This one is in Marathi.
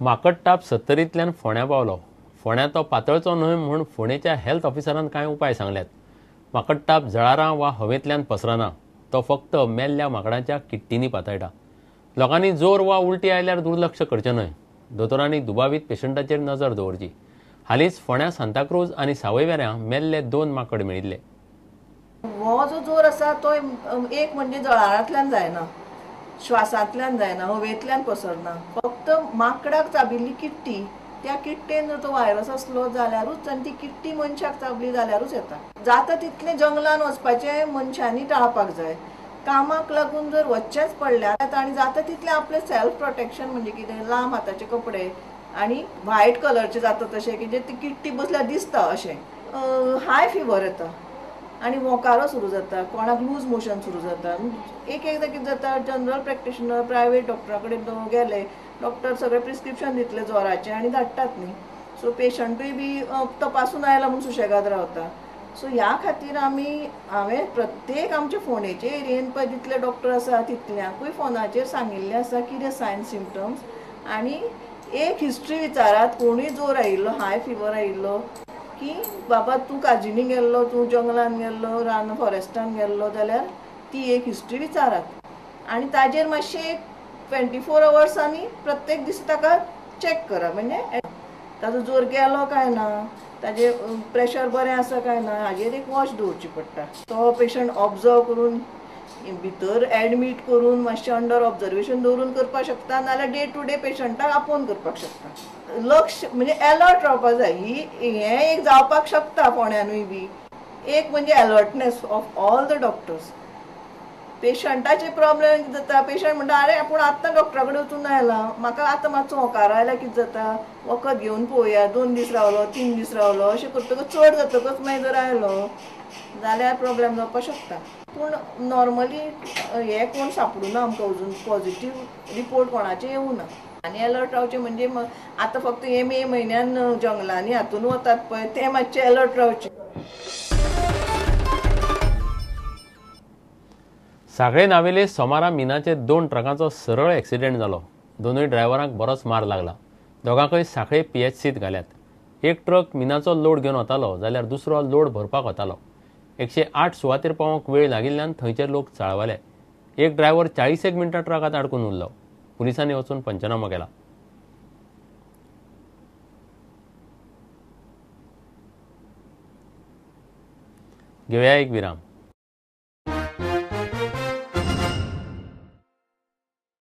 माकड टाप 70तल्यान फोण्या पावलो. फोण्या तो पातळचो न्हय म्हूण फोंडेच्या हेल्थ ऑफिसरान कांय उपाय सांगल्यात. माकड टाप जळारां वा हवेंतल्यान पसरना, तो फक्त मेल्ल्या माकडांच्या किट्टींनी पातळटा. लोकांनी जोर वा उलटी आयल्यार दुर्लक्ष करचें न्हय. दोतोरांनी दुबावीत पेशंटाचेर नजर दवरची. हालींच फोंड्या सांताक्रूज आनी सावयवेऱ्यां मेल्ले 2 माकड मेळिल्ले. हो जो जोर आसा तो एक म्हणजे जळारांतल्यान जायना, श्वासांतल्यान जायना, हवेंतल्यान पसरना. फक्त माकडाक चाबिल्ली किट्टी, त्या किट्टेन जर तो व्हायरस आसलो जाल्यारूच आनी ती किट्टी मनशाक चाबली जाल्यारूच येता. जाता तितलें जंगलान वचपाचें मनशांनी टाळपाक जाय. कामाक लागून जर वचचेंच पडल्यार आनी जाता तितलें आपलें सेल्फ प्रोटेक्शन म्हणजे कितें, लांब हाताचे कपडे आनी व्हायट कलरचे जाता तशें की जे ती किट्टी बसल्यार दिसता अशें. हाय फिवर येता आनी मोकारो सुरू जाता, कोणाक लूज मोशन सुरू जाता. एकदां कितें जाता, जनरल प्रॅक्टिशनर प्रायवेट डॉक्टरा कडेन गेले, डॉक्टर सगळें प्रिस्क्रिप्शन दितले जोराचें आनी धाडटात न्ही. सो पेशंटूय बी तपासून आयला म्हूण सुशेगाद रावता. सो ह्या खातीर हांवें प्रत्येक आमच्या फोंडेचे एरियेन पळय जितले डॉक्टर आसा तितल्यांकूय फोनाचेर सांगिल्लें आसा कितें सायन सिम्पटम्स, आनी एक हिस्ट्री विचारात. कोणूय जोर आयिल्लो, हाय फिवर आयिल्लो की बाबा तूं काजिनी गेल्लो, तूं जंगलान गेल्लो, रान फॉरेस्टान गेल्लो जाल्यार ती एक हिस्ट्री विचारात. आनी ताजेर मातशें 24 अवर्सांनी प्रत्येक दीस ताका चॅक करा. म्हणजे ताजो जोर गेलो काय ना, ताजें प्रेशर बरें आसा काय ना, हाजेर एक वॉच दवरची पडटा. तो पेशंट ऑब्जर्व करून भितर एडमीट करून मातशें अंडर ऑब्जर्वेशन दवरून करपाक शकता, नाल्यार डे टू डे पेशंटाक आपोवन करपाक शकता. लक्ष म्हणजे अलर्ट रावपाक जाय. हें एक जावपाक शकता फोंड्यानूय बी. एक म्हणजे alertness of all the doctors. पेशंटाचे प्रॉब्लेम कितें जाता, पेशंट म्हणटा आरे आपूण आतां डॉक्टरा कडेन वचून आयला, म्हाका आतां मातसो होंकारो आयल्यार कितें जाता, वखद घेवन पळोवया, 2 दीस रावलो, 3 दीस रावलो, अशें करतकच चड जातकच मागीर जर आयलो जाल्यार प्रॉब्लेम जावपाक शकता. पूण नॉर्मली हें कोण सापडूना आमकां अजून, पॉझिटीव रिपोर्ट कोणाचें येवना. आनी अलर्ट रावचें म्हणजे आतां फक्त हे मे म्हयन्यान जंगलांनी हातून वतात पळय ते मातशें अलर्ट रावचें. सांखळे नावेले सोमारा मिनाचे 2 ट्रकांचो सरळ एक्सिडेंट जालो. दोनूय ड्रायव्हरांक बरोच मार लागला. दोगांकय सांखळे PHCत घाल्यात. एक ट्रक मिनाचो लोड घेवन वतालो जाल्यार दुसरो लोड भरपाक वतालो. 108 सुवातेर पावोवंक वेळ लागिल्ल्यान थंयचे लोक चाळवले. एक ड्रायव्हर 40 मिनटां ट्रकांत अडकून उरलो. पुलिसांनी वचून पंचनामो केला. घेवया एक विराम.